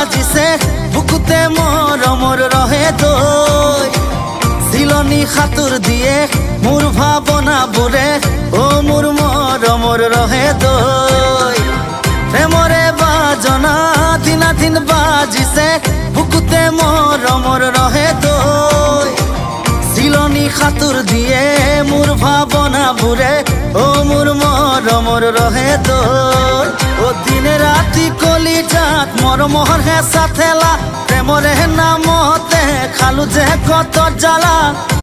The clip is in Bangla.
বাজিছে বুকুতে মরমর রহে দই সিলনি খাতুর দিয়ে মোর ভাবনা বুরে ও মোর মরমর রহে দই প্রেমরে বাজনা দিনা দিন বাজিছে বুকুতে মরমর রহে দই সিলনি খাতুর দিয়ে মোর ভাবনা বুরে ও মোর মরমর রহে দই ও দিনে রাতি কলি জাত মরমর হেসা থেলা প্রেমরে নামতে খালু যে কত জ্বালা।